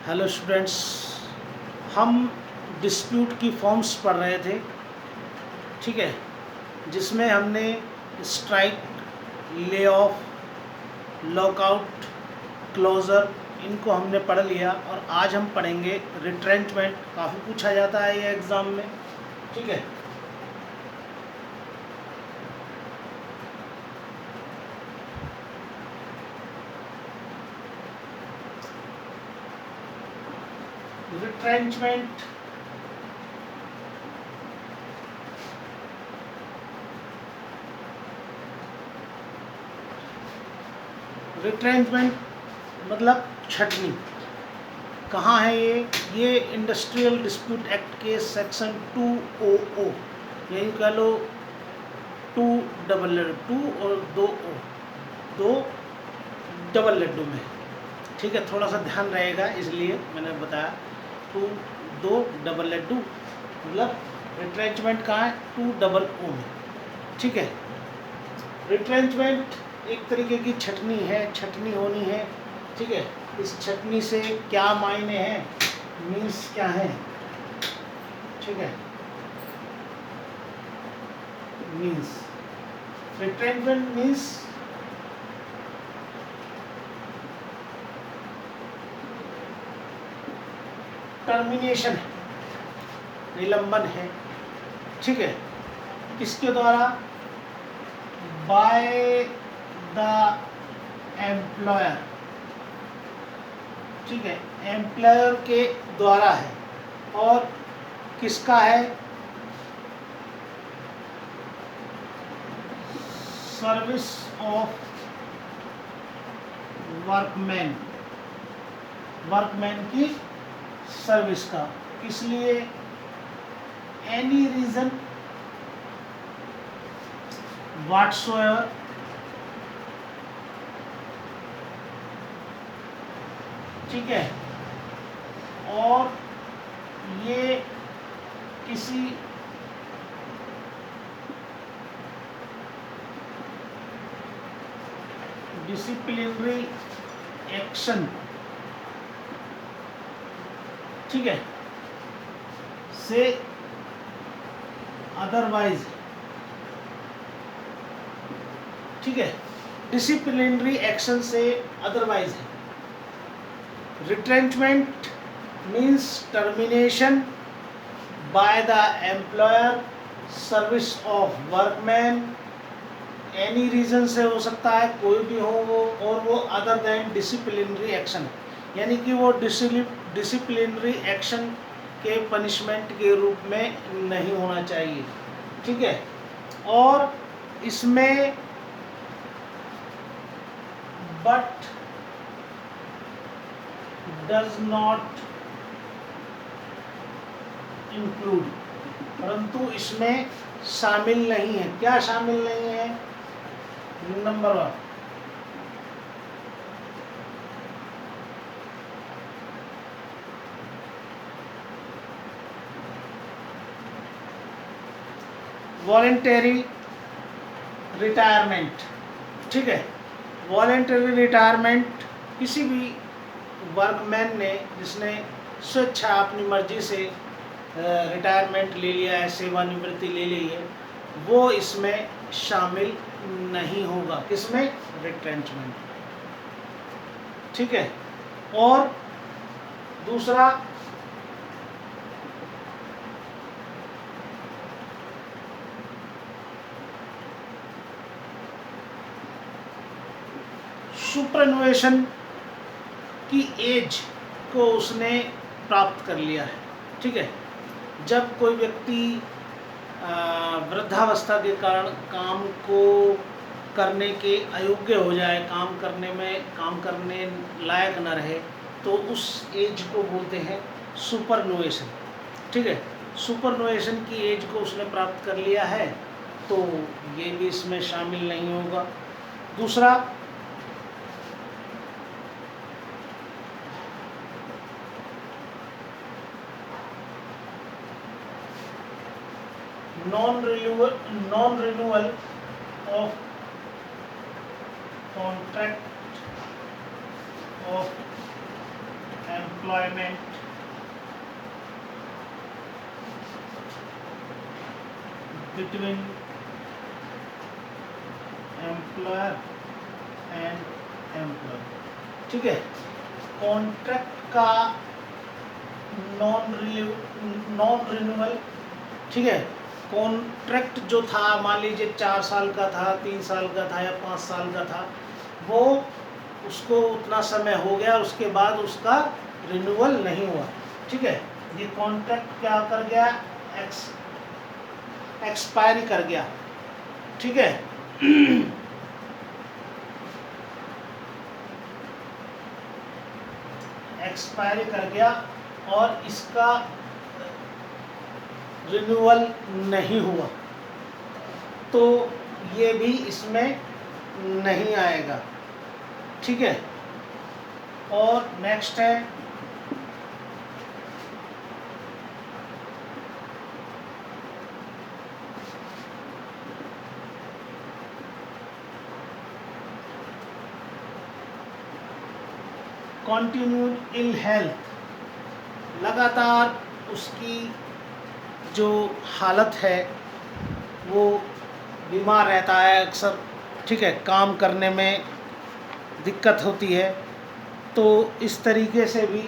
Hello students, हम dispute की forms पढ़ रहे थे। ठीक है, जिसमें हमने strike, lay off, lockout, closure इनको हमने पढ़ लिया और आज हम पढ़ेंगे रिट्रेंचमेंट। काफ़ी पूछा जाता है ये एग्ज़ाम में। ठीक है, रिट्रेंचमेंट रिट्रेंचमेंट मतलब छटनी। कहाँ है ये इंडस्ट्रियल डिस्प्यूट एक्ट के सेक्शन 200, यही कह लो 2 और 2 दो डबल लड्डू में। ठीक है, थोड़ा सा ध्यान रहेगा इसलिए मैंने बताया 2 डबल लड्डू मतलब रिट्रेंचमेंट कहाँ है 200 में। ठीक है, रिट्रेंचमेंट एक तरीके की छटनी है, छटनी होनी है। ठीक है, इस छटनी से क्या मायने हैं, मीन्स क्या है। ठीक है, मीन्स रिट्रेंचमेंट मीन्स टर्मिनेशन है, निलंबन है। ठीक है, किसके द्वारा, बाय द एम्प्लॉयर। ठीक है, एम्प्लॉयर के द्वारा है और किसका है, सर्विस ऑफ वर्कमैन, वर्कमैन की सर्विस का। इसलिए एनी रीजन व्हाटसोएवर ठीक है, और ये किसी डिसिप्लिनरी एक्शन, ठीक है, से अदरवाइज। ठीक है, डिसिप्लिनरी एक्शन से अदरवाइज है। Retrenchment means termination by the employer service of workman. Any reason से हो सकता है, कोई भी हो वो, और वो अदर देन डिसिप्लिनरी एक्शन, यानी कि वो डिसिप्लिनरी एक्शन के पनिशमेंट के रूप में नहीं होना चाहिए। ठीक है, और इसमें बट डज नॉट इंक्लूड, परंतु इसमें शामिल नहीं है। क्या शामिल नहीं है, नंबर 1, वॉलेंटरी रिटायरमेंट। ठीक है, वॉलेंटरी रिटायरमेंट किसी भी वर्कमैन ने जिसने स्वेच्छा अपनी मर्जी से रिटायरमेंट ले लिया है, सेवानिवृत्ति ले ली है, वो इसमें शामिल नहीं होगा। किसमें, रिट्रेंचमेंट। ठीक है, और दूसरा सुपरन्युएशन की एज को उसने प्राप्त कर लिया है। ठीक है, जब कोई व्यक्ति वृद्धावस्था के कारण काम को करने के अयोग्य हो जाए, काम करने लायक न रहे, तो उस एज को बोलते हैं सुपरन्युएशन। ठीक है, सुपरन्युएशन की एज को उसने प्राप्त कर लिया है, तो ये भी इसमें शामिल नहीं होगा। दूसरा, non-renewal of contract of employment between employer and employee, ठीक है। कॉन्ट्रैक्ट का नॉन रिन्यूअल, ठीक है। कॉन्ट्रैक्ट जो था, मान लीजिए 4 साल का था, 3 साल का था या 5 साल का था, वो उसको उतना समय हो गया, उसके बाद उसका रिन्यूअल नहीं हुआ, ठीक है। ये कॉन्ट्रैक्ट क्या कर गया, एक्सपायरी कर गया, ठीक है। एक्सपायरी कर गया और इसका रिन्यूअल नहीं हुआ, तो ये भी इसमें नहीं आएगा, ठीक है। और नेक्स्ट है कॉन्टिन्यूड इल हेल्थ, लगातार उसकी जो हालत है वो बीमार रहता है अक्सर, ठीक है, काम करने में दिक्कत होती है, तो इस तरीके से भी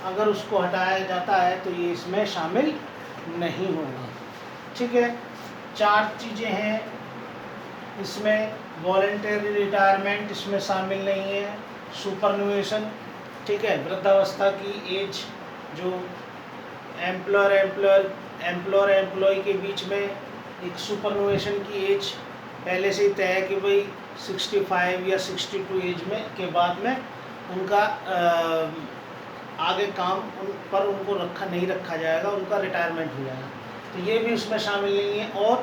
अगर उसको हटाया जाता है तो ये इसमें शामिल नहीं होगा, ठीक है। 4 चीज़ें हैं इसमें। वॉलेंटरी रिटायरमेंट इसमें शामिल नहीं है। सुपरन्यूएशन, ठीक है, वृद्धावस्था की एज जो एम्प्लॉयर एम्प्लॉय के बीच में एक सुपरन्यूएशन की एज पहले से ही तय है कि भाई 65 या 62 एज में के बाद में उनका आगे काम उन पर उनको नहीं रखा जाएगा, उनका रिटायरमेंट हो जाएगा, तो ये भी उसमें शामिल नहीं है। और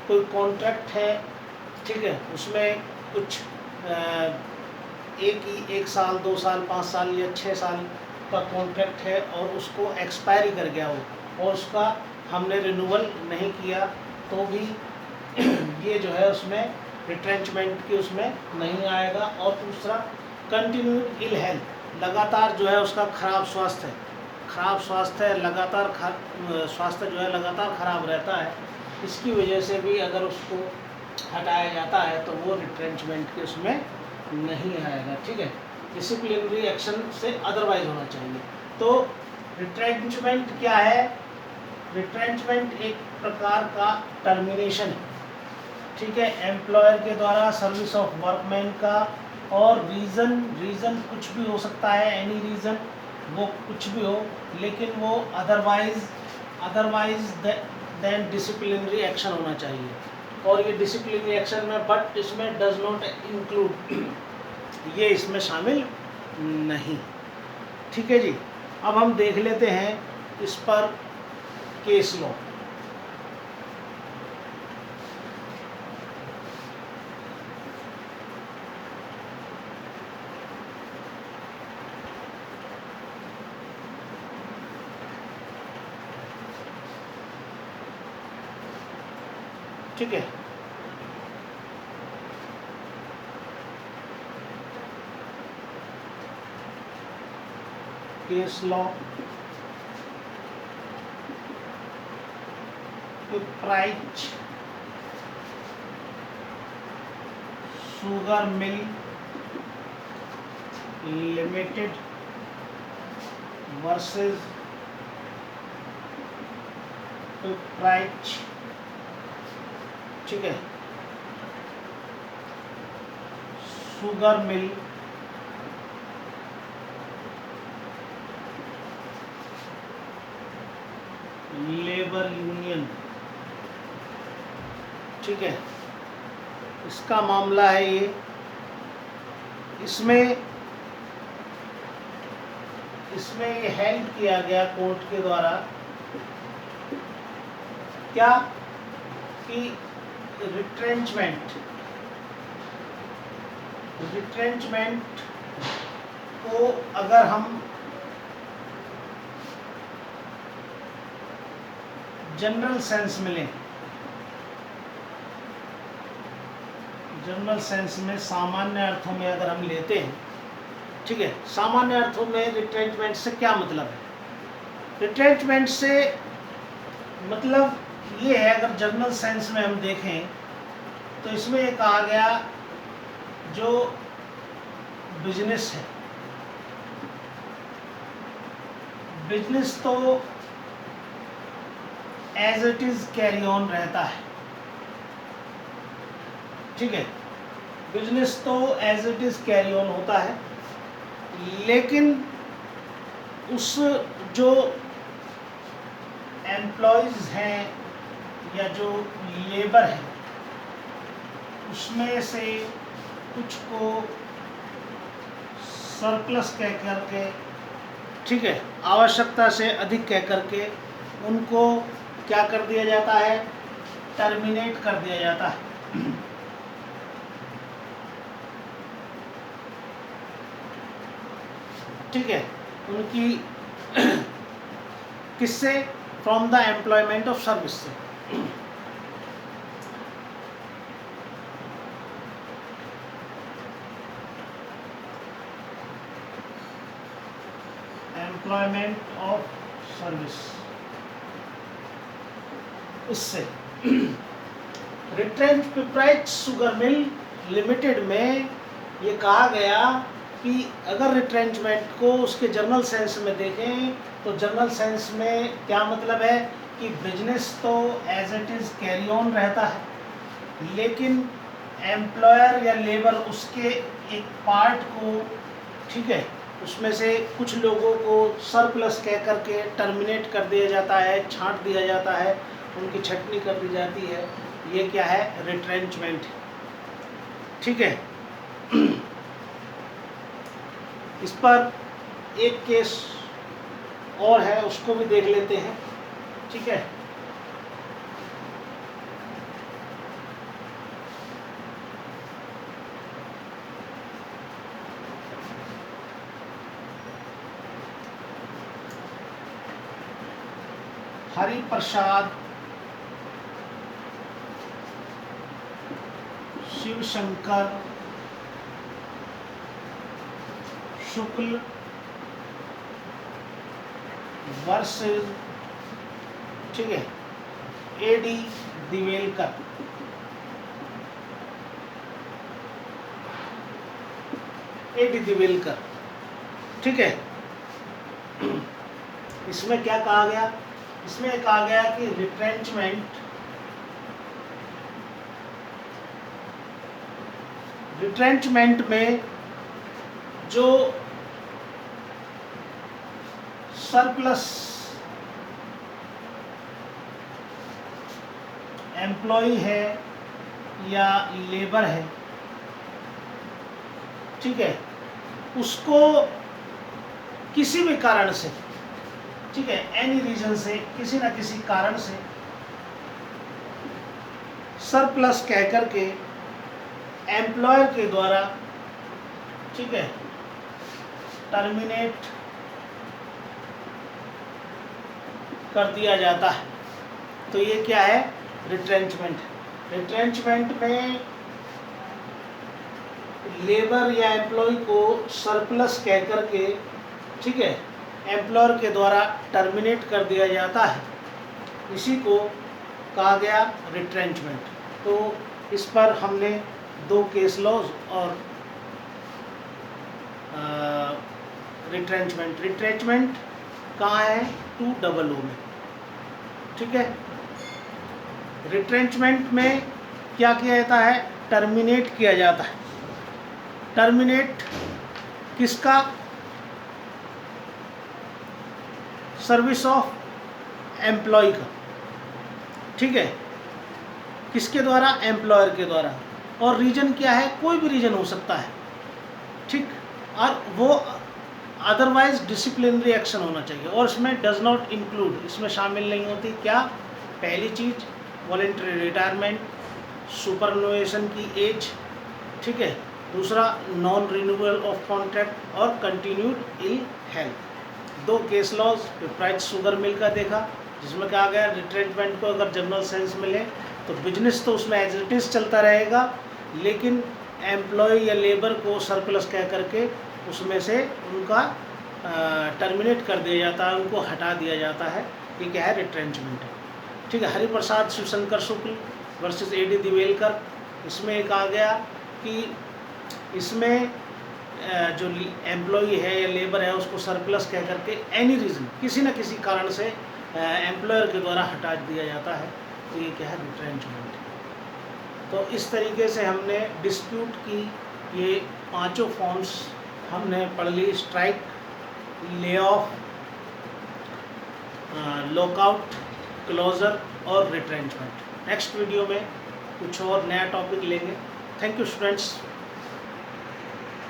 कोई कॉन्ट्रैक्ट है, ठीक है, उसमें कुछ 1 साल 2 साल 5 साल या 6 साल का कॉन्ट्रैक्ट है और उसको एक्सपायरी कर गया हो और उसका हमने रिन्यूअल नहीं किया, तो भी ये जो है उसमें रिट्रेंचमेंट की उसमें नहीं आएगा। और दूसरा कंटिन्यूड इल हेल्थ, लगातार जो है उसका खराब स्वास्थ्य है, लगातार स्वास्थ्य जो है लगातार खराब रहता है, इसकी वजह से भी अगर उसको हटाया जाता है तो वो रिट्रेंचमेंट के उसमें नहीं आएगा, ठीक है। डिसिप्लिनरी एक्शन से अदरवाइज होना चाहिए। तो रिट्रेंचमेंट क्या है? रिट्रेंचमेंट एक प्रकार का टर्मिनेशन है, ठीक है, एम्प्लॉयर के द्वारा सर्विस ऑफ वर्कमैन का। और रीज़न कुछ भी हो सकता है, एनी रीज़न, वो कुछ भी हो, लेकिन वो अदरवाइज देन डिसिप्लिनरी एक्शन होना चाहिए। और ये डिसिप्लिनरी एक्शन में बट इसमें डज नॉट इंक्लूड, ये इसमें शामिल नहीं, ठीक है जी। अब हम देख लेते हैं इस पर केस लॉ। ठीक है, case law prize sugar mill limited versus prize, ठीक है, शुगर मिल लेबर यूनियन, ठीक है, इसका मामला है ये। इसमें ये हेल्ड किया गया कोर्ट के द्वारा क्या कि रिट्रेंचमेंट को अगर हम जनरल सेंस में लें, जनरल सेंस में सामान्य अर्थों में अगर हम लेते हैं, ठीक है, सामान्य अर्थों में रिट्रेंचमेंट से क्या मतलब है? रिट्रेंचमेंट से मतलब ये है, अगर जनरल सेंस में हम देखें तो इसमें एक आ गया जो बिजनेस है, बिजनेस तो as it is carry on रहता है, ठीक है, बिजनेस तो as it is carry on होता है, लेकिन उस जो एम्प्लॉयज़ हैं या जो लेबर है उसमें से कुछ को सरप्लस कह करके, ठीक है, आवश्यकता से अधिक कह करके उनको क्या कर दिया जाता है? टर्मिनेट कर दिया जाता है। ठीक है, उनकी किससे? From the employment of service से। एम्प्लॉयमेंट ऑफ सर्विस, उससे। रिट्रेंच पिपराइट शुगर मिल लिमिटेड में ये कहा गया कि अगर रिट्रेंचमेंट को उसके जनरल सेंस में देखें तो जनरल सेंस में क्या मतलब है कि बिजनेस तो as it is carry on रहता है, लेकिन एम्प्लॉयर या लेबर उसके एक पार्ट को, ठीक है, उसमें से कुछ लोगों को सरप्लस कह करके टर्मिनेट कर दिया जाता है, छांट दिया जाता है, उनकी छटनी कर दी जाती है। ये क्या है? रिट्रेंचमेंट, ठीक है। इस पर एक केस और है, उसको भी देख लेते हैं, ठीक है। हरि प्रसाद शिवशंकर शुक्ल वर्सेस, ठीक है, एडी दिवेलकर। एडी दिवेलकर, ठीक है। इसमें क्या कहा गया? इसमें कहा गया कि रिट्रेंचमेंट में जो सरप्लस एम्प्लॉय है या लेबर है, ठीक है, उसको किसी भी कारण से, ठीक है, एनी रीजन से, किसी ना किसी कारण से सरप्लस कह करके एम्प्लॉयर के द्वारा, ठीक है, टर्मिनेट कर दिया जाता है। तो ये क्या है? रिट्रेंचमेंट। रिट्रेंचमेंट में लेबर या एम्प्लॉय को सरप्लस कह करके, ठीक है, एम्प्लॉयर के द्वारा टर्मिनेट कर दिया जाता है, इसी को कहा गया रिट्रेंचमेंट। तो इस पर हमने दो केस लॉज और रिट्रेंचमेंट कहाँ है? 200 में, ठीक है। रिट्रेंचमेंट में क्या किया जाता है? टर्मिनेट किया जाता है। टर्मिनेट किसका? सर्विस ऑफ एम्प्लॉय का, ठीक है, किसके द्वारा? एम्प्लॉयर के द्वारा। और रीजन क्या है? कोई भी रीजन हो सकता है, ठीक, और वो अदरवाइज डिसिप्लिनरी एक्शन होना चाहिए। और इसमें डज नॉट इंक्लूड, इसमें शामिल नहीं होती क्या? पहली चीज़ वॉलेंटरी रिटायरमेंट, सुपरनुएशन की एज, ठीक है, दूसरा नॉन रिन्यूअल ऑफ कॉन्ट्रैक्ट और कंटिन्यूड इल हेल्थ। दो केस लॉज पिपराइट शुगर मिल का देखा, जिसमें कहा गया रिट्रेंचमेंट को अगर जनरल सेंस में ले तो बिजनेस तो उसमें एज इट इज चलता रहेगा, लेकिन एम्प्लॉय या लेबर को सरप्लस कह करके उसमें से उनका टर्मिनेट कर दिया जाता है, उनको हटा दिया जाता है। ये क्या है? रिट्रेंचमेंट है। ठीक है। हरिप्रसाद शिवशंकर शुक्ल वर्सेस ए डी दिवेलकर, इसमें एक आ गया कि इसमें जो एम्प्लॉई है या लेबर है उसको सरप्लस कह करके एनी रीज़न, किसी न किसी कारण से एम्प्लॉयर के द्वारा हटा दिया जाता है, तो ये क्या है? रिट्रेंचमेंट। तो इस तरीके से हमने डिस्प्यूट की ये पांचों फॉर्म्स हमने पढ़ ली: strike, lay off, lockout, closure और रिट्रेंचमेंट। नेक्स्ट वीडियो में कुछ और नया टॉपिक लेंगे। Thank you students.